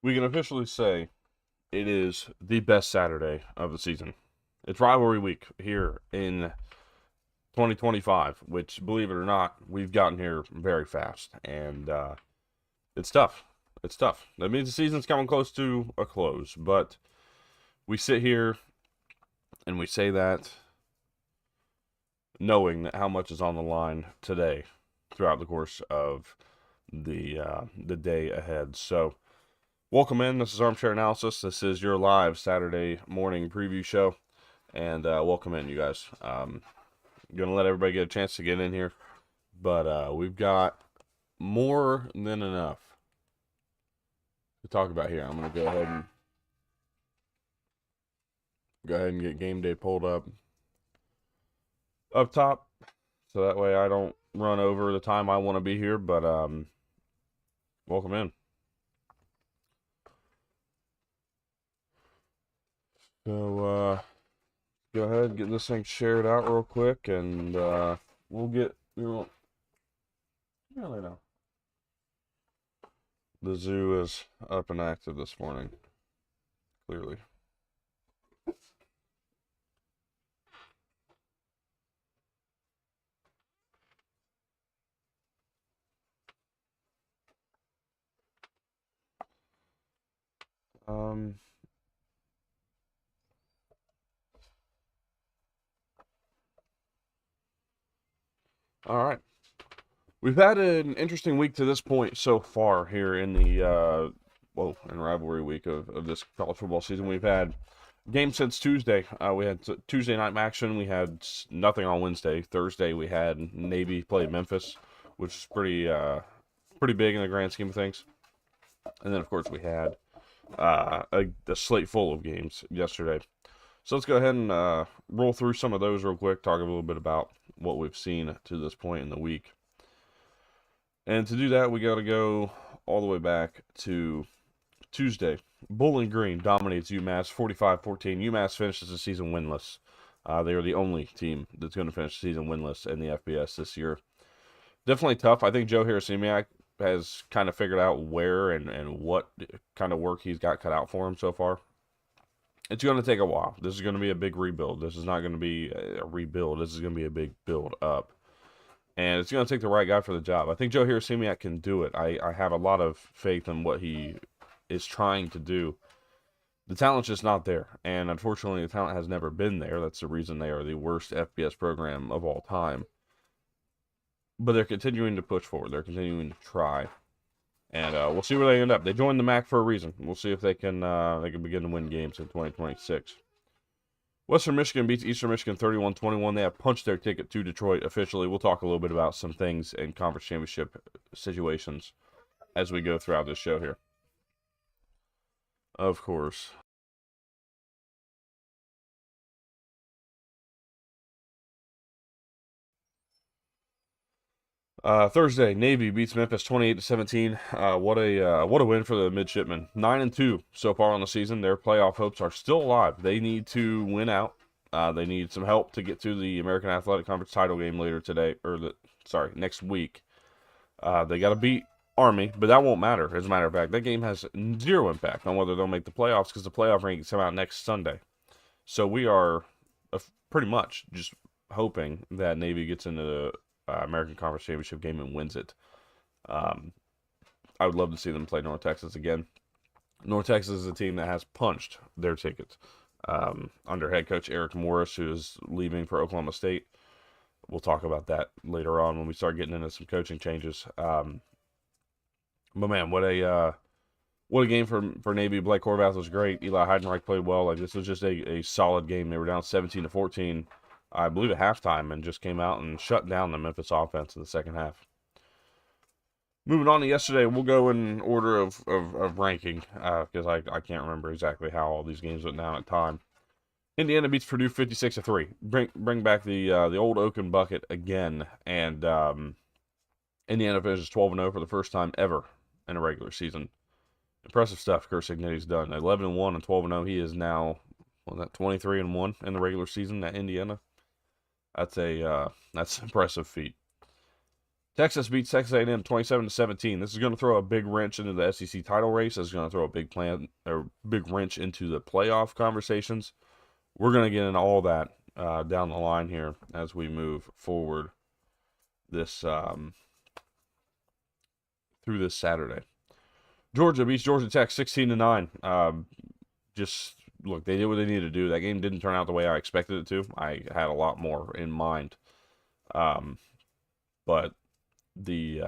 We can officially say it is the best Saturday of the season. It's rivalry week here in 2025, which, believe it or not, we've gotten here very fast, and it's tough. It's tough. That means the season's coming close to a close, but we sit here and we say that knowing that how much is on the line today throughout the course of the day ahead. So welcome in. This is Armchair Analysis. This is your live Saturday morning preview show. And welcome in, you guys. Gonna let everybody get a chance to get in here. But we've got more than enough to talk about here. I'm gonna go ahead and get game day pulled up top. So that way I don't run over the time I want to be here. But welcome in. So go ahead and get this thing shared out real quick, and we'll get lay down. The zoo is up and active this morning, clearly. All right. We've had an interesting week to this point so far here in the in rivalry week of this college football season. We've had games since Tuesday. We had Tuesday night action. We had nothing on Wednesday. Thursday we had Navy play Memphis, which is pretty big in the grand scheme of things. And then of course we had a slate full of games yesterday. So let's go ahead and roll through some of those real quick. Talk a little bit about what we've seen to this point in the week. And to do that, we got to go all the way back to Tuesday. Bowling Green dominates UMass 45-14. UMass finishes the season winless. They are the only team that's going to finish the season winless in the FBS this year. Definitely tough. I think Joe Harrisimiak has kind of figured out where and what kind of work he's got cut out for him so far. It's going to take a while. This is going to be a big rebuild. This is not going to be a rebuild. This is going to be a big build up. And it's going to take the right guy for the job. I think Joe Harrisimiak can do it. I have a lot of faith in what he is trying to do. The talent's just not there. And unfortunately, the talent has never been there. That's the reason they are the worst FBS program of all time. But they're continuing to push forward. They're continuing to try. And we'll see where they end up. They joined the MAC for a reason. We'll see if they can begin to win games in 2026. Western Michigan beats Eastern Michigan 31-21. They have punched their ticket to Detroit officially. We'll talk a little bit about some things in conference championship situations as we go throughout this show here. Of course. Thursday, Navy beats Memphis 28-17. What a win for the midshipmen. 9-2 so far on the season. Their playoff hopes are still alive. They need to win out. They need some help to get to the American Athletic Conference title game later today, next week. They got to beat Army, but that won't matter. As a matter of fact, that game has zero impact on whether they'll make the playoffs because the playoff rankings come out next Sunday. So we are pretty much just hoping that Navy gets into the American Conference Championship game and wins it. I would love to see them play North Texas again. North Texas is a team that has punched their ticket under head coach Eric Morris, who is leaving for Oklahoma State. We'll talk about that later on when we start getting into some coaching changes. But man, what a game for Navy. Blake Horvath was great. Eli Heidenreich played well. Like, this was just a solid game. They were down 17-14. I believe at halftime, and just came out and shut down the Memphis offense in the second half. Moving on to yesterday, we'll go in order of ranking because I can't remember exactly how all these games went down at time. Indiana beats Purdue 56-3. Bring back the old Oaken bucket again, and Indiana finishes 12-0 for the first time ever in a regular season. Impressive stuff. Kurt Cignetti's done 11-1 and 12-0. He is now 23-1 in the regular season at Indiana. That's an impressive feat. Texas beats Texas A&M 27-17. This is going to throw a big wrench into the SEC title race. This is going to throw a big wrench into the playoff conversations. We're going to get into all that down the line here as we move forward this through this Saturday. Georgia beats Georgia Tech 16-9. Just look, they did what they needed to do. That game didn't turn out the way I expected it to. I had a lot more in mind, but the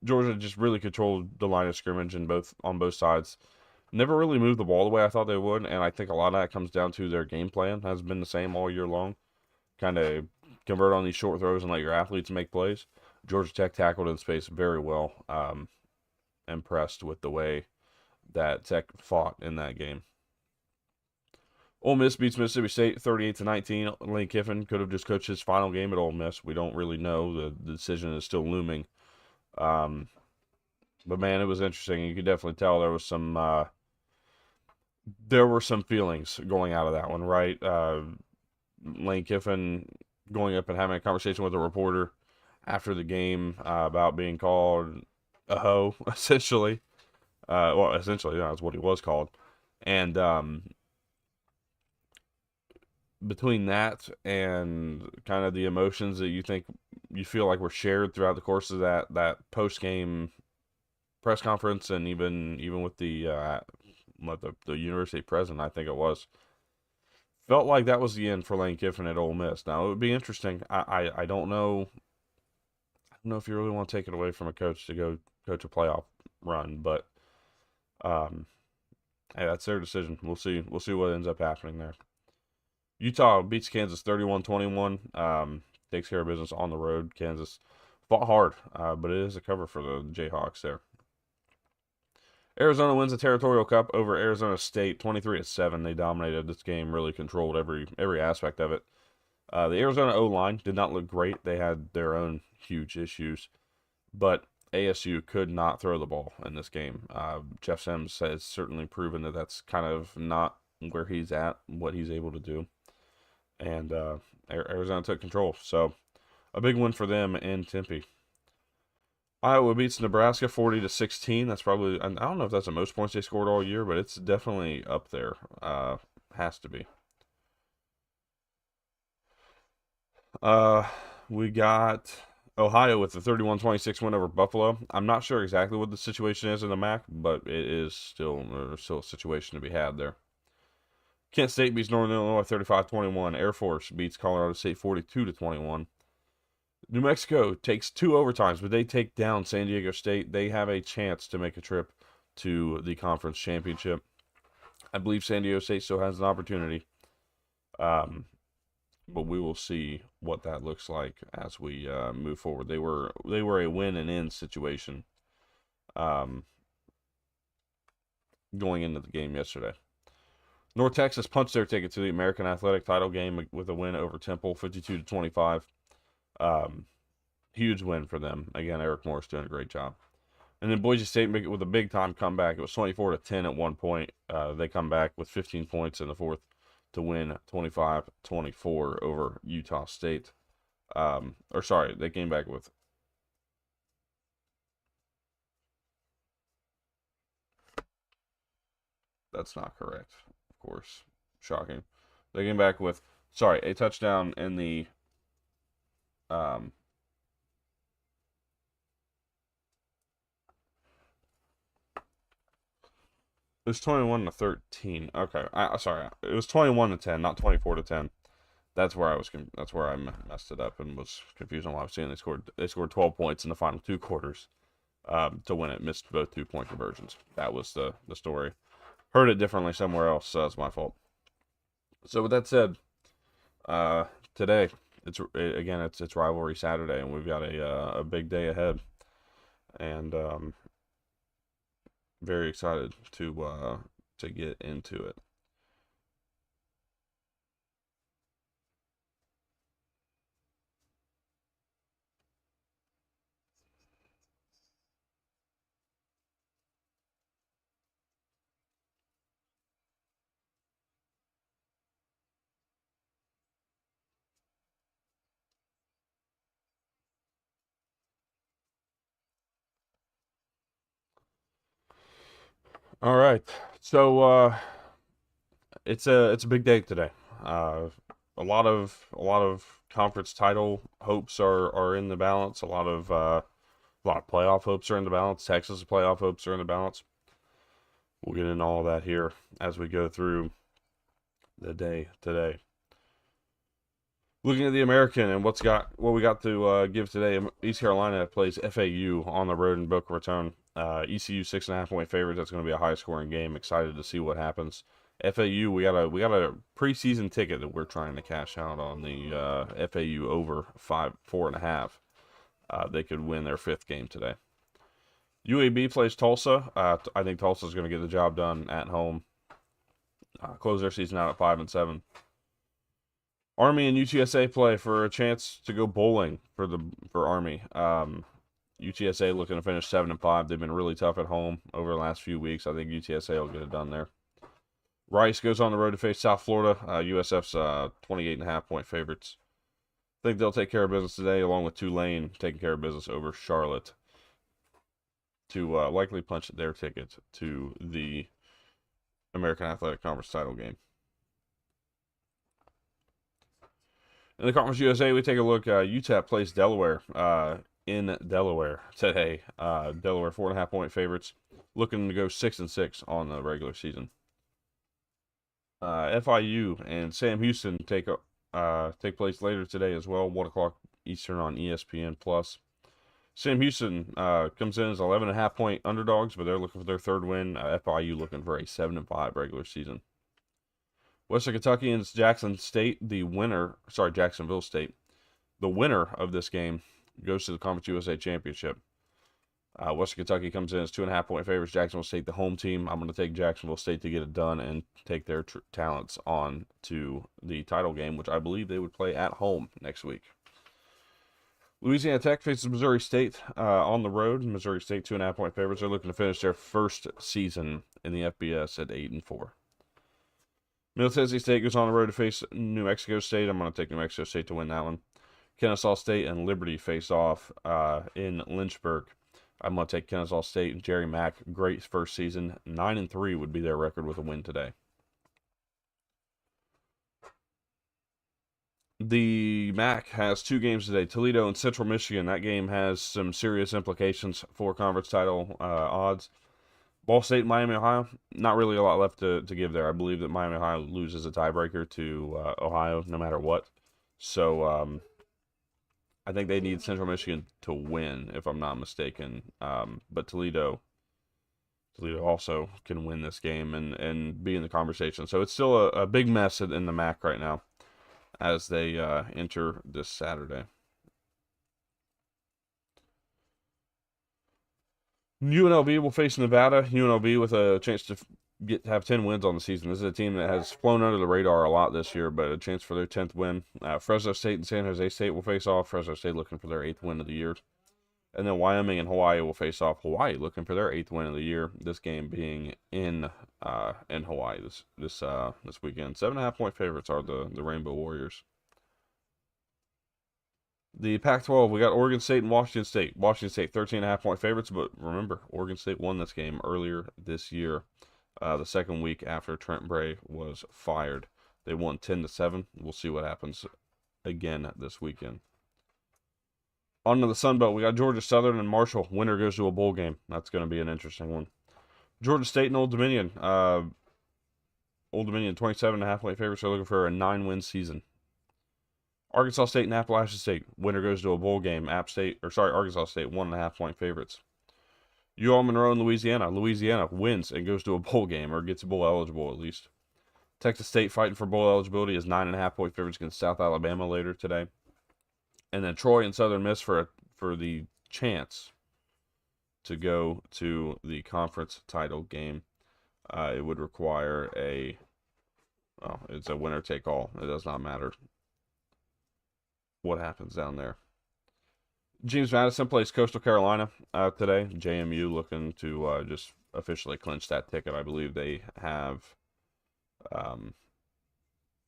Georgia just really controlled the line of scrimmage on both sides. Never really moved the ball the way I thought they would, and I think a lot of that comes down to their game plan has been the same all year long. Kind of convert on these short throws and let your athletes make plays. Georgia Tech tackled in space very well. Impressed with the way that Tech fought in that game. Ole Miss beats Mississippi State 38-19. Lane Kiffin could have just coached his final game at Ole Miss. We don't really know. The decision is still looming. But man, it was interesting. You could definitely tell there were some feelings going out of that one, right? Lane Kiffin going up and having a conversation with a reporter after the game about being called a hoe, essentially. Essentially, that's what he was called. And between that and kind of the emotions that you feel like were shared throughout the course of that post game press conference, and even with the university president, I think it was, felt like that was the end for Lane Kiffin at Ole Miss. Now it would be interesting. I don't know. I don't know if you really want to take it away from a coach to go coach a playoff run, but hey, that's their decision. We'll see. We'll see what ends up happening there. Utah beats Kansas 31-21. Takes care of business on the road. Kansas fought hard, but it is a cover for the Jayhawks there. Arizona wins the Territorial Cup over Arizona State 23-7. They dominated this game, really controlled every aspect of it. The Arizona O-line did not look great. They had their own huge issues, but ASU could not throw the ball in this game. Jeff Sims has certainly proven that that's kind of not where he's at, what he's able to do. And Arizona took control. So a big win for them in Tempe. Iowa beats Nebraska 40-16. That's probably, I don't know if that's the most points they scored all year, but it's definitely up there. Has to be. We got Ohio with the 31-26 win over Buffalo. I'm not sure exactly what the situation is in the MAC, but it is still a situation to be had there. Kent State beats Northern Illinois 35-21. Air Force beats Colorado State 42-21. New Mexico takes 2 overtimes, but they take down San Diego State. They have a chance to make a trip to the conference championship. I believe San Diego State still has an opportunity. But we will see what that looks like as we move forward. They were a win and in situation going into the game yesterday. North Texas punched their ticket to the American Athletic title game with a win over Temple, 52-25. Huge win for them. Again, Eric Morris doing a great job. And then Boise State with a big time comeback. It was 24-10 at one point. They come back with 15 points in the fourth to win 25-24 over Utah State. They came back with. That's not correct, of course. Shocking. They came back with, a touchdown in the. It was 21-13. Okay, it was 21-10, not 24-10. That's where I messed it up and was confused on why I was saying they scored 12 points in the final 2 quarters to win it. Missed both 2-point conversions. That was the story. Heard it differently somewhere else, so that's my fault. So with that said, today it's Rivalry Saturday, and we've got a big day ahead, and very excited to get into it. All right. So it's a big day today. Uh, a lot of conference title hopes are in the balance. A lot of playoff hopes are in the balance. Texas playoff hopes are in the balance. We'll get into all that here as we go through the day today. Looking at the American and what we got to give today. East Carolina plays FAU on the road in Boca Raton. ECU 6.5 point favorites. That's going to be a high scoring game. Excited to see what happens. FAU, we got a preseason ticket that we're trying to cash out on the FAU over 4.5. They could win their 5th game today. UAB plays Tulsa. I think Tulsa's going to get the job done at home. Close their season out at 5-7. Army and UTSA play for a chance to go bowling for Army. UTSA looking to finish 7-5. They've been really tough at home over the last few weeks. I think UTSA will get it done there. Rice goes on the road to face South Florida. USF's 28.5 point favorites. I think they'll take care of business today, along with Tulane taking care of business over Charlotte to likely punch their ticket to the American Athletic Conference title game. In the Conference USA, we take a look. UTEP plays Delaware in Delaware today. Delaware 4.5 point favorites, looking to go 6-6 on the regular season. FIU and Sam Houston take place later today as well, 1 o'clock Eastern on ESPN Plus. Sam Houston comes in as 11.5 point underdogs, but they're looking for their 3rd win. FIU looking for a 7-5 regular season. Western Kentucky and Jacksonville State. The winner of this game goes to the Conference USA Championship. Western Kentucky comes in as 2.5 point favorites. Jacksonville State, the home team. I'm going to take Jacksonville State to get it done and take their talents on to the title game, which I believe they would play at home next week. Louisiana Tech faces Missouri State on the road. Missouri State 2.5 point favorites. They're looking to finish their 1st season in the FBS at 8-4. Middle Tennessee State goes on the road to face New Mexico State. I'm going to take New Mexico State to win that one. Kennesaw State and Liberty face off in Lynchburg. I'm going to take Kennesaw State and Jerry Mack. Great 1st season. 9-3 would be their record with a win today. The MAC has 2 games today. Toledo and Central Michigan. That game has some serious implications for conference title odds. Ball State and Miami, Ohio. Not really a lot left to give there. I believe that Miami, Ohio loses a tiebreaker to Ohio no matter what. So I think they need Central Michigan to win, if I'm not mistaken. But Toledo also can win this game and be in the conversation. So it's still a big mess in the MAC right now as they enter this Saturday. UNLV will face Nevada. UNLV with a chance to have 10 wins on the season. This is a team that has flown under the radar a lot this year, but a chance for their 10th win. Fresno State and San Jose State will face off. Fresno State looking for their 8th win of the year. And then Wyoming and Hawaii will face off. Hawaii looking for their 8th win of the year. This game being in Hawaii this weekend. 7.5 point favorites are the Rainbow Warriors. The Pac-12, we got Oregon State and Washington State. Washington State 13.5 point favorites, but remember, Oregon State won this game earlier this year, the 2nd week after Trent Bray was fired. They won 10-7. We'll see what happens again this weekend. On to the Sun Belt, we got Georgia Southern and Marshall. Winner goes to a bowl game. That's going to be an interesting one. Georgia State and Old Dominion. Old Dominion 27.5 point favorites are looking for a 9-win season. Arkansas State and Appalachian State. Winner goes to a bowl game. Arkansas State 1.5 point favorites. UL Monroe and Louisiana. Louisiana wins and goes to a bowl game, or gets bowl eligible at least. Texas State fighting for bowl eligibility is 9.5 point favorites against South Alabama later today. And then Troy and Southern Miss for the chance to go to the conference title game. It would require it's a winner take all. It does not matter what happens down there. James Madison plays Coastal Carolina today. JMU looking to just officially clinch that ticket. I believe they have.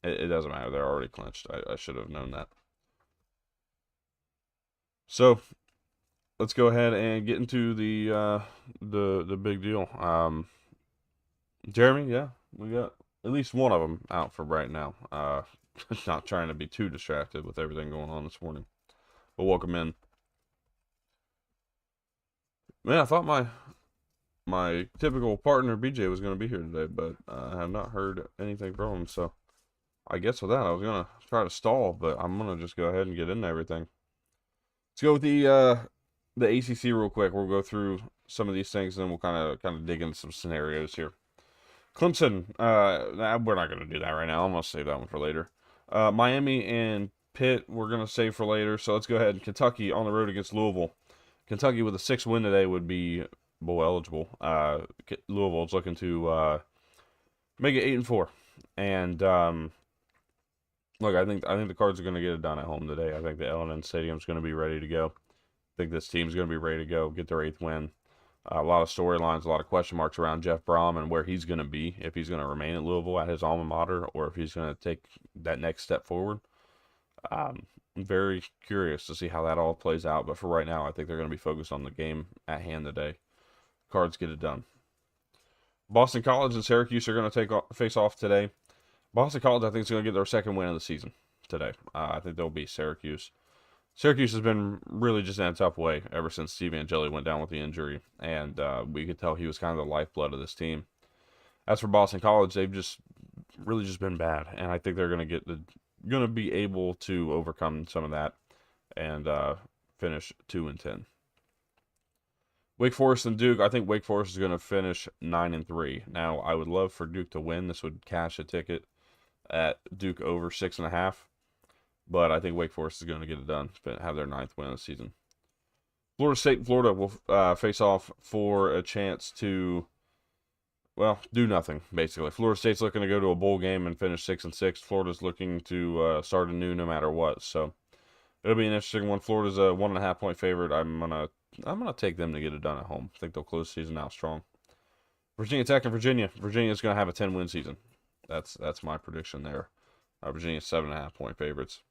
It doesn't matter. They're already clinched. I should have known that. So let's go ahead and get into the big deal. Jeremy, yeah, we got at least one of them out for right now. Not trying to be too distracted with everything going on this morning. But welcome in. Man, I thought my typical partner BJ was going to be here today, but I have not heard anything from him. So I guess with that, I was going to try to stall, but I'm going to just go ahead and get into everything. Let's go with the ACC real quick. We'll go through some of these things, and then we'll kind of dig into some scenarios here. Clemson, we're not going to do that right now. I'm going to save that one for later. Miami and Pitt, we're going to save for later. So let's go ahead. Kentucky on the road against Louisville. Kentucky with a 6 win today would be bowl eligible. Louisville's looking to make it 8-4. And look, I think the Cards are going to get it done at home today. I think the L&N Stadium's going to be ready to go. I think this team's going to be ready to go, get their 8th win. A lot of storylines, a lot of question marks around Jeff Brom and where he's going to be, if he's going to remain at Louisville at his alma mater, or if he's going to take that next step forward. I'm very curious to see how that all plays out, but for right now, I think they're going to be focused on the game at hand today. Cards get it done. Boston College and Syracuse are going to face off today. Boston College, I think, is going to get their 2nd win of the season today. I think they'll beat Syracuse. Syracuse has been really just in a tough way ever since Steve Angeli went down with the injury, and we could tell he was kind of the lifeblood of this team. As for Boston College, they've just really just been bad, and I think they're going to be able to overcome some of that and finish 2-10. Wake Forest and Duke, I think Wake Forest is going to finish 9-3. Now, I would love for Duke to win. This would cash a ticket at Duke over 6.5. But I think Wake Forest is going to get it done, have their 9th win of the season. Florida State and Florida will face off for a chance to, well, do nothing, basically. Florida State's looking to go to a bowl game and finish 6-6. Florida's looking to start anew no matter what. So it'll be an interesting one. Florida's a 1.5-point favorite. I'm gonna take them to get it done at home. I think they'll close the season out strong. Virginia Tech and Virginia. Virginia's going to have a 10-win season. That's my prediction there. Virginia's 7.5-point favorites.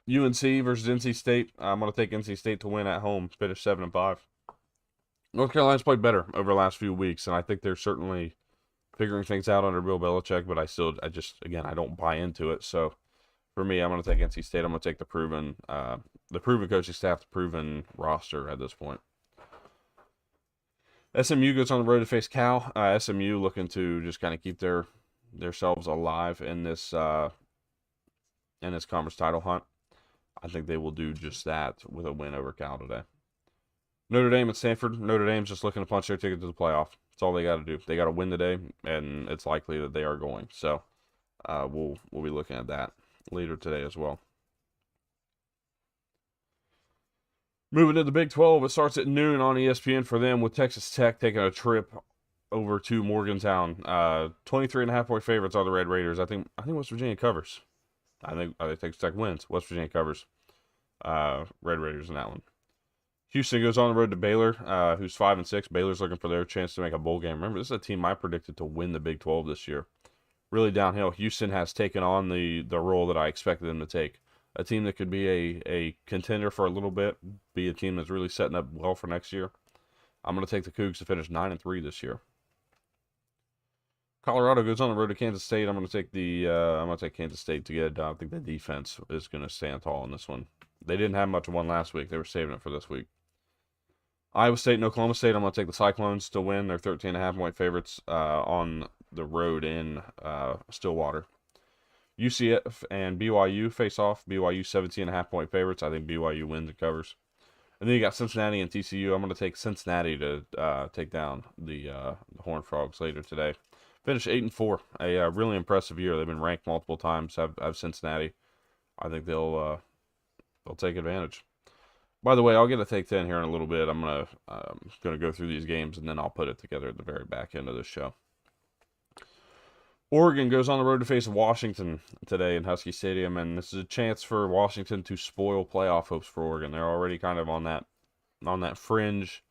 UNC versus NC State. I'm going to take NC State to win at home, finish 7-5. North Carolina's played better over the last few weeks, and I think they're certainly figuring things out under Bill Belichick, but I don't buy into it. So for me, I'm going to take NC State. I'm going to take the proven coaching staff, the proven roster at this point. SMU goes on the road to face Cal. SMU looking to just kind of keep themselves alive in this conference title hunt. I think they will do just that with a win over Cal today. Notre Dame and Stanford. Notre Dame's just looking to punch their ticket to the playoff. That's all they got to do. They got to win today, and it's likely that they are going. So we'll be looking at that later today as well. Moving to the Big 12, it starts at noon on ESPN for them with Texas Tech taking a trip over to Morgantown. 23.5-point favorites are the Red Raiders. I think West Virginia covers. I think Texas Tech wins. West Virginia covers. Red Raiders in that one. Houston goes on the road to Baylor, who's 5-6. Baylor's looking for their chance to make a bowl game. Remember, this is a team I predicted to win the Big 12 this year. Really downhill. Houston has taken on the role that I expected them to take. A team that could be a contender for a little bit, be a team that's really setting up well for next year. I'm going to take the Cougs to finish 9-3 this year. Colorado goes on the road to Kansas State. I'm going to take Kansas State to get it done. I think the defense is going to stand tall in this one. They didn't have much of one last week. They were saving it for this week. Iowa State and Oklahoma State. I'm going to take the Cyclones to win. They're 13.5-point favorites on the road in Stillwater. UCF and BYU face off. BYU 17.5-point favorites. I think BYU wins and covers. And then you got Cincinnati and TCU. I'm going to take Cincinnati to take down the Horned Frogs later today. Finish 8-4. A really impressive year. They've been ranked multiple times. I've Cincinnati. I think they'll take advantage. By the way, I'll get a take 10 here in a little bit. I'm gonna go through these games and then I'll put it together at the very back end of this show. Oregon goes on the road to face Washington today in Husky Stadium, and this is a chance for Washington to spoil playoff hopes for Oregon. They're already kind of on that fringe.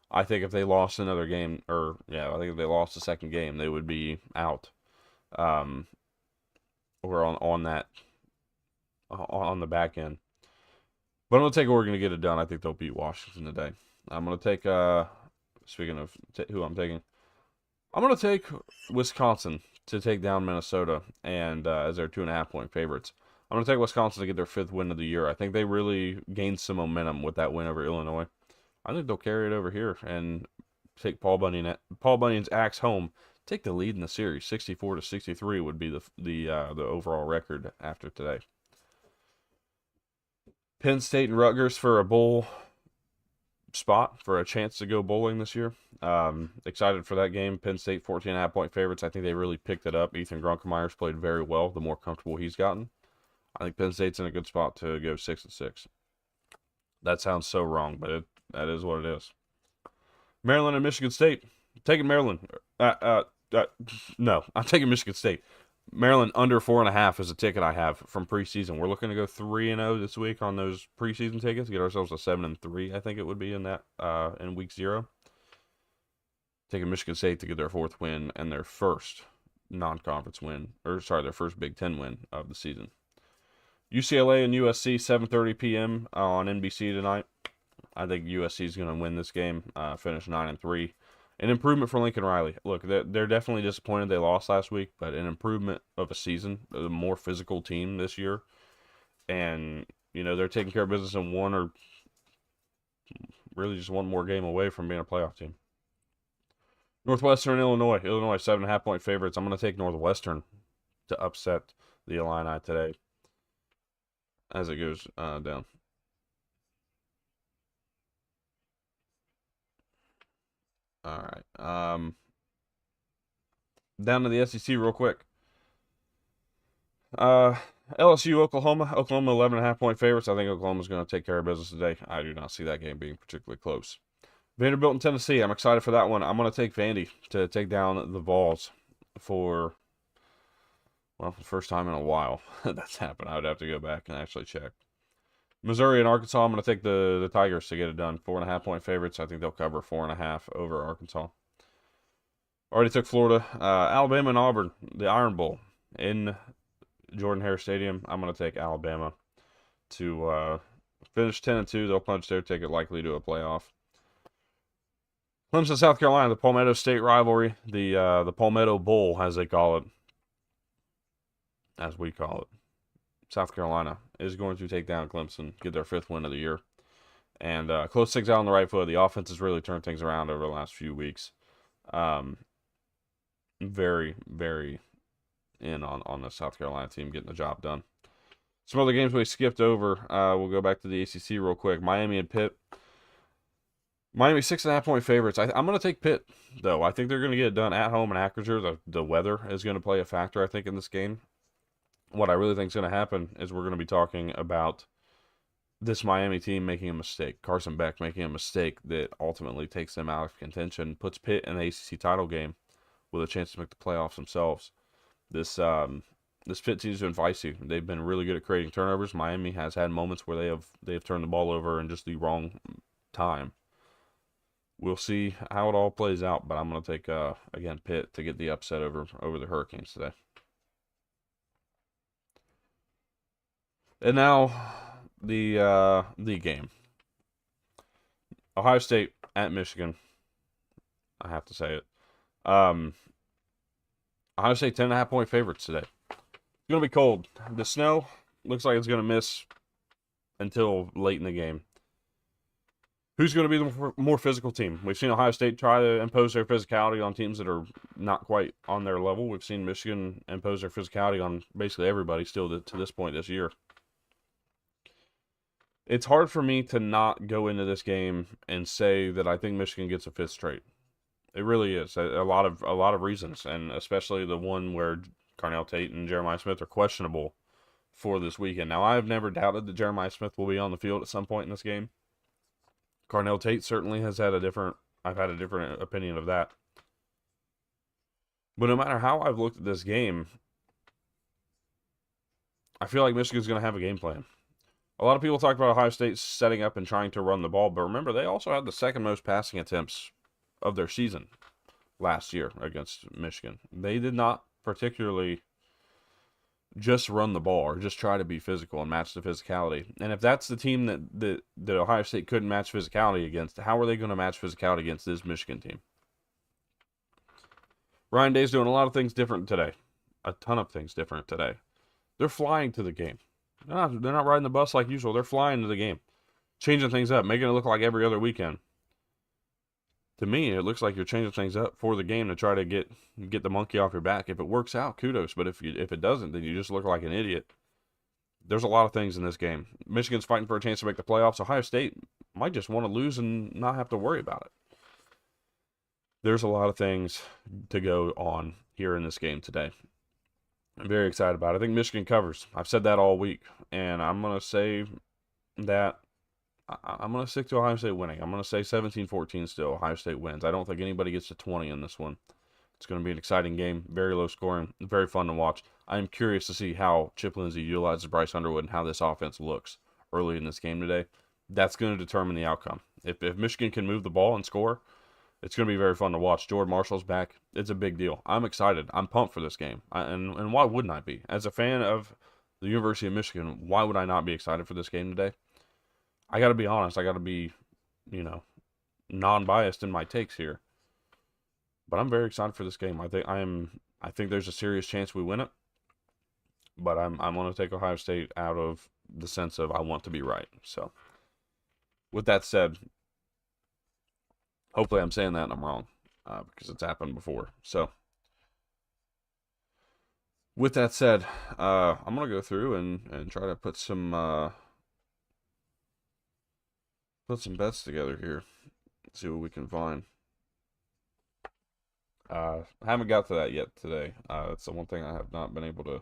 I think if they lost another game, I think if they lost the second game, they would be out. Or on the back end. But I'm going to take Oregon to get it done. I think they'll beat Washington today. I'm going to take, speaking of who I'm taking, I'm going to take Wisconsin to take down Minnesota and as their 2.5-point favorites. I'm going to take Wisconsin to get their 5th win of the year. I think they really gained some momentum with that win over Illinois. I think they'll carry it over here and take Paul Bunyan's axe home. Take the lead in the series. 64-63 would be the overall record after today. Penn State and Rutgers for a bowl spot, for a chance to go bowling this year. Excited for that game. Penn State 14.5-point favorites. I think they really picked it up. Ethan Grunkelmeyer's played very well the more comfortable he's gotten. I think Penn State's in a good spot to go 6-6. That sounds so wrong, but that is what it is. Maryland and Michigan State. Taking Maryland. No, I'm taking Michigan State. Maryland under 4.5 is a ticket I have from preseason. We're looking to go 3-0 this week on those preseason tickets. Get ourselves a 7-3. I think it would be in that in week 0. Taking Michigan State to get their 4th win and their first non-conference win, their first Big Ten win of the season. UCLA and USC 7:30 p.m. on NBC tonight. I think USC is going to win this game, finish 9-3. An improvement for Lincoln Riley. Look, they're definitely disappointed they lost last week, but an improvement of a season, a more physical team this year. And, they're taking care of business in one or really just one more game away from being a playoff team. Northwestern and Illinois. Illinois 7.5-point favorites. I'm going to take Northwestern to upset the Illini today as it goes down. All right. Down to the SEC real quick. LSU, Oklahoma. Oklahoma 11.5-point favorites. I think Oklahoma's going to take care of business today. I do not see that game being particularly close. Vanderbilt and Tennessee. I'm excited for that one. I'm going to take Vandy to take down the Vols for, the first time in a while that's happened. I would have to go back and actually check. Missouri and Arkansas, I'm going to take the Tigers to get it done. 4.5-point favorites. I think they'll cover 4.5 over Arkansas. Already took Florida. Alabama and Auburn, the Iron Bowl in Jordan-Hare Stadium. I'm going to take Alabama to finish 10-2. They'll punch their ticket likely to a playoff. Clemson, South Carolina, the Palmetto State rivalry. The Palmetto Bowl, as they call it. As we call it. South Carolina is going to take down Clemson, get their 5th win of the year. And close things out on the right foot. The offense has really turned things around over the last few weeks. Very, very in on the South Carolina team getting the job done. Some other games we skipped over. We'll go back to the ACC real quick. Miami and Pitt. Miami 6.5-point favorites. I'm going to take Pitt, though. I think they're going to get it done at home in Acrisure. The weather is going to play a factor, I think, in this game. What I really think is going to happen is we're going to be talking about this Miami team making a mistake. Carson Beck making a mistake that ultimately takes them out of contention, puts Pitt in the ACC title game with a chance to make the playoffs themselves. This Pitt team's been feisty. They've been really good at creating turnovers. Miami has had moments where they have turned the ball over in just the wrong time. We'll see how it all plays out, but I'm going to take again Pitt to get the upset over the Hurricanes today. And now, the game. Ohio State at Michigan. I have to say it. Ohio State 10.5-point favorites today. It's going to be cold. The snow looks like it's going to miss until late in the game. Who's going to be the more physical team? We've seen Ohio State try to impose their physicality on teams that are not quite on their level. We've seen Michigan impose their physicality on basically everybody still to this point this year. It's hard for me to not go into this game and say that I think Michigan gets a 5th straight. It really is. A lot of reasons, and especially the one where Carnell Tate and Jeremiah Smith are questionable for this weekend. Now, I have never doubted that Jeremiah Smith will be on the field at some point in this game. Carnell Tate certainly has had I've had a different opinion of that. But no matter how I've looked at this game, I feel like Michigan's going to have a game plan. A lot of people talk about Ohio State setting up and trying to run the ball, but remember, they also had the 2nd most passing attempts of their season last year against Michigan. They did not particularly just run the ball or just try to be physical and match the physicality. And if that's the team that Ohio State couldn't match physicality against, how are they going to match physicality against this Michigan team? Ryan Day's doing a lot of things different today. A ton of things different today. They're flying to the game. They're not riding the bus like usual. They're flying to the game. Changing things up, making it look like every other weekend. To me, it looks like you're changing things up for the game to try to get the monkey off your back. If it works out, kudos. But if it doesn't, then you just look like an idiot. There's a lot of things in this game. Michigan's fighting for a chance to make the playoffs. Ohio State might just want to lose and not have to worry about it. There's a lot of things to go on here in this game today. I'm very excited about it. I think Michigan covers. I've said that all week, and I'm going to say that I'm going to stick to Ohio State winning. I'm going to say 17-14 still. Ohio State wins. I don't think anybody gets to 20 in this one. It's going to be an exciting game, very low scoring, very fun to watch. I am curious to see how Chip Lindsey utilizes Bryce Underwood and how this offense looks early in this game today. That's going to determine the outcome. If Michigan can move the ball and score, it's going to be very fun to watch. Jordan Marshall's back. It's a big deal. I'm excited. I'm pumped for this game. And why wouldn't I be? As a fan of the University of Michigan, why would I not be excited for this game today? I got to be honest. I got to be, non-biased in my takes here. But I'm very excited for this game. I think there's a serious chance we win it. But I'm going to take Ohio State out of the sense of I want to be right. So, with that said, hopefully I'm saying that and I'm wrong because it's happened before. So, with that said, I'm going to go through and try to put some bets together here. See what we can find. I haven't got to that yet today. That's the one thing I have not been able to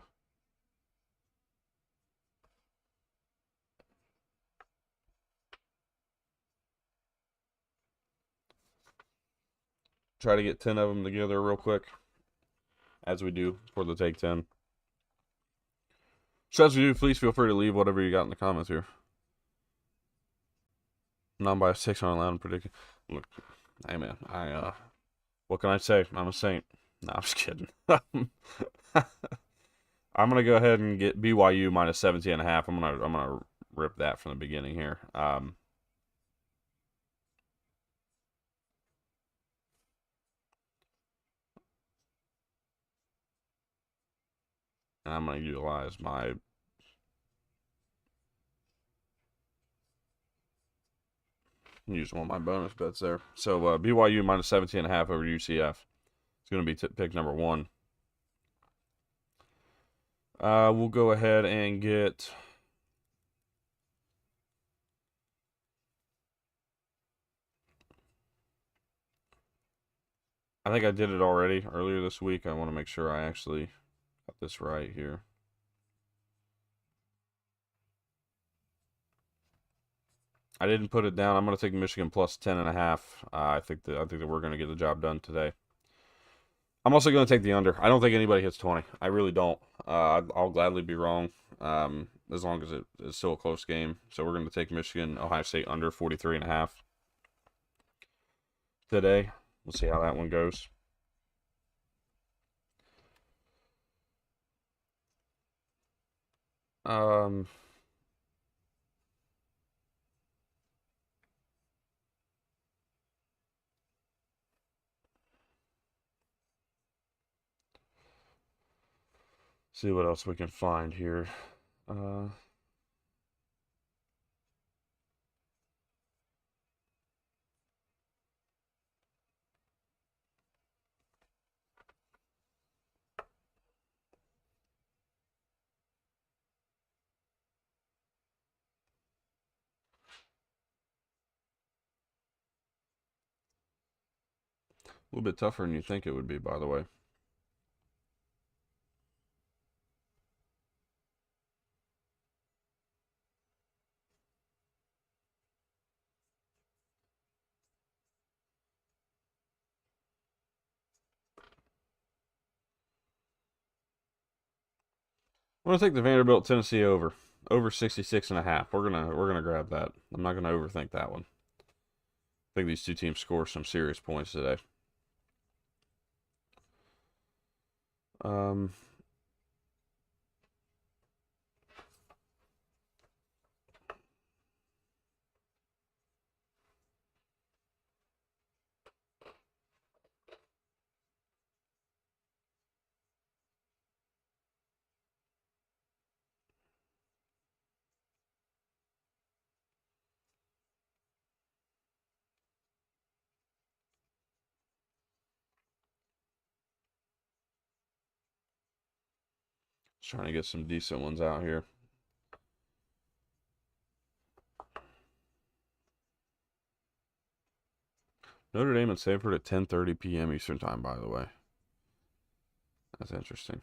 try to get 10 of them together real quick, as we do for the Take 10. So as we do, please feel free to leave whatever you got in the comments here. Non-biased takes on allowed and prediction. Look, hey man, what can I say? I'm a saint. No, I'm just kidding. I'm gonna go ahead and get BYU minus 17.5. I'm gonna rip that from the beginning here. And I'm gonna utilize my use one of my bonus bets there. So BYU minus 17.5 over UCF. It's gonna be pick number 1. We'll go ahead and get. I think I did it already earlier this week. I want to make sure I actually got this right here. I didn't put it down. I'm going to take Michigan plus 10.5. I think that we're going to get the job done today. I'm also going to take the under. I don't think anybody hits 20. I really don't. I'll gladly be wrong, as long as it's still a close game. So we're going to take Michigan, Ohio State under 43.5 today. We'll see how that one goes. See what else we can find here. A little bit tougher than you think it would be, by the way. I'm gonna take the Vanderbilt Tennessee over 66.5. We're gonna grab that. I'm not gonna overthink that one. I think these two teams score some serious points today. trying to get some decent ones out here. Notre Dame and Stanford at 10:30 p.m. Eastern Time, by the way. That's interesting.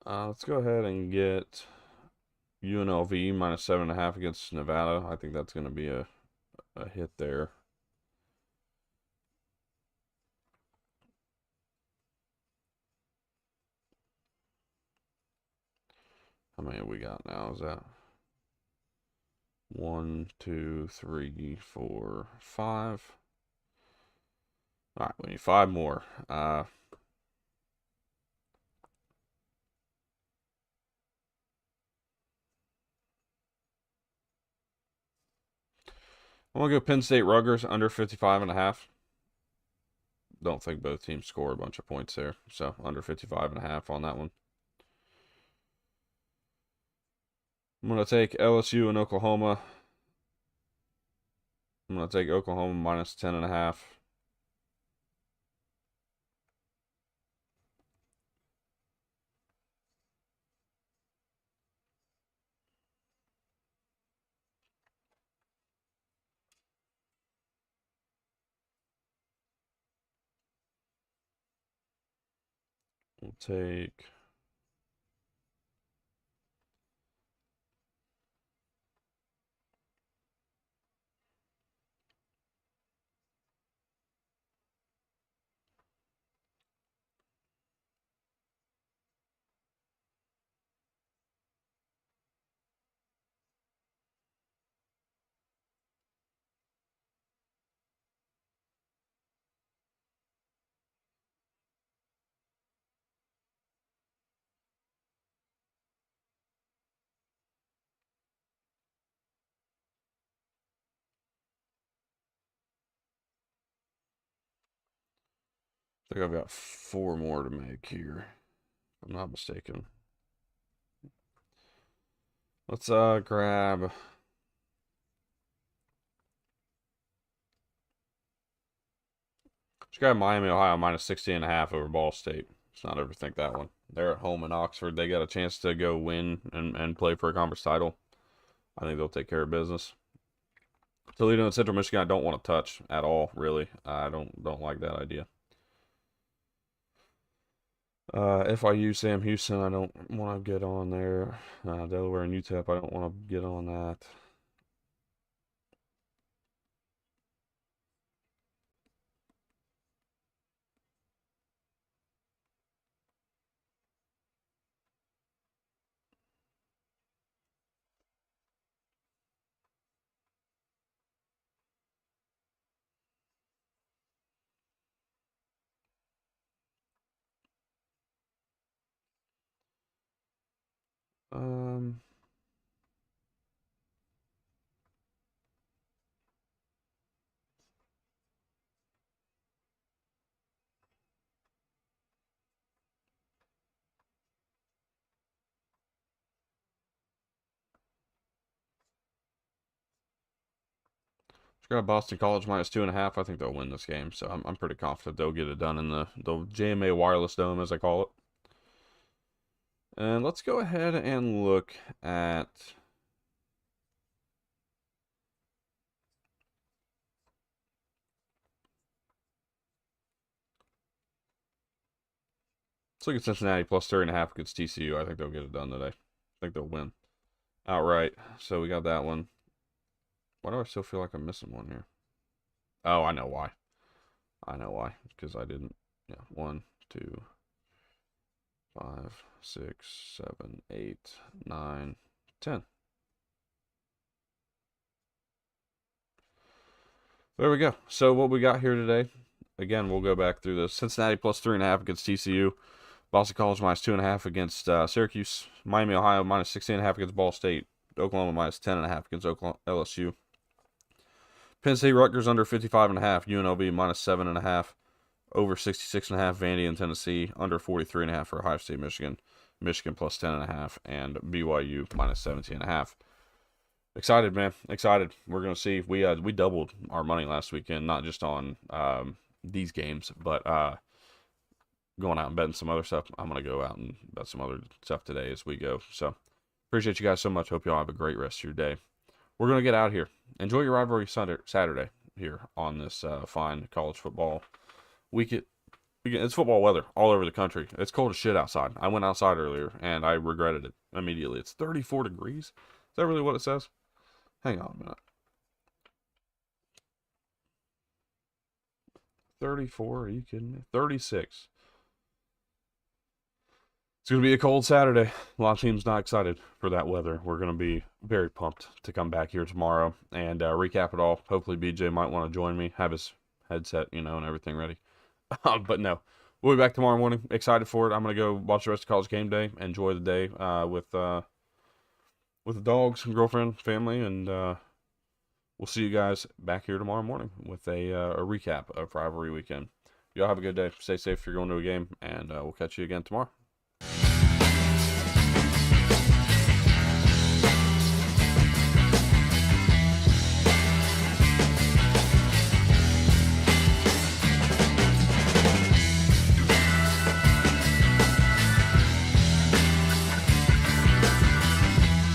Let's go ahead and get UNLV minus 7.5 against Nevada. I think that's going to be a hit there. How many we got now? Is that 1, 2, 3, 4, 5? All right, we need 5 more. I'm going to go Penn State Rutgers under 55.5. Don't think both teams score a bunch of points there. So under 55.5 on that one. I'm going to take LSU and Oklahoma. I'm going to take Oklahoma minus 10.5. We'll take I think I've got 4 more to make here, if I'm not mistaken. Let's grab Miami, Ohio minus 16.5 over Ball State. Let's not overthink that one. They're at home in Oxford. They got a chance to go win and play for a conference title. I think they'll take care of business. Toledo and Central Michigan I don't want to touch at all, really. I don't like that idea. FIU, Sam Houston, I don't want to get on there. Delaware and UTEP, I don't want to get on that. Um, got Boston College minus 2.5. I think they'll win this game, so I'm pretty confident they'll get it done in the JMA Wireless Dome, as I call it. And let's go ahead and look at Cincinnati plus 3.5 against TCU. I think they'll get it done today. I think they'll win outright. So we got that one. Why do I still feel like I'm missing one here? Oh, I know why. I know why. Because I didn't. Yeah, 1, 2, 5, 6, 7, 8, 9, 10. There we go. So what we got here today, again, we'll go back through this. Cincinnati plus 3.5 against TCU. Boston College minus 2.5 against Syracuse. Miami, Ohio minus 16.5 against Ball State. Oklahoma minus 10.5 against LSU. Penn State Rutgers under 55.5. UNLV minus 7.5. Over 66.5. Vandy and Tennessee. Under 43.5 for Ohio State, Michigan. Michigan plus 10.5. And BYU minus 17.5. Excited, man. Excited. We're gonna see. We doubled our money last weekend, not just on these games, but going out and betting some other stuff. I'm gonna go out and bet some other stuff today as we go. So appreciate you guys so much. Hope y'all have a great rest of your day. We're gonna get out here. Enjoy your rivalry Saturday here on this fine college football week. It's football weather all over the country. It's cold as shit outside. I went outside earlier and I regretted it immediately. It's 34 degrees. Is that really what it says? Hang on a minute. 34? Are you kidding me? 36. It's going to be a cold Saturday. A lot of teams not excited for that weather. We're going to be very pumped to come back here tomorrow and recap it all. Hopefully, BJ might want to join me, have his headset, and everything ready. But no, we'll be back tomorrow morning. Excited for it. I'm going to go watch the rest of College Game Day, enjoy the day with the dogs and girlfriend, family, and we'll see you guys back here tomorrow morning with a recap of Rivalry Weekend. Y'all have a good day. Stay safe if you're going to a game, and we'll catch you again tomorrow.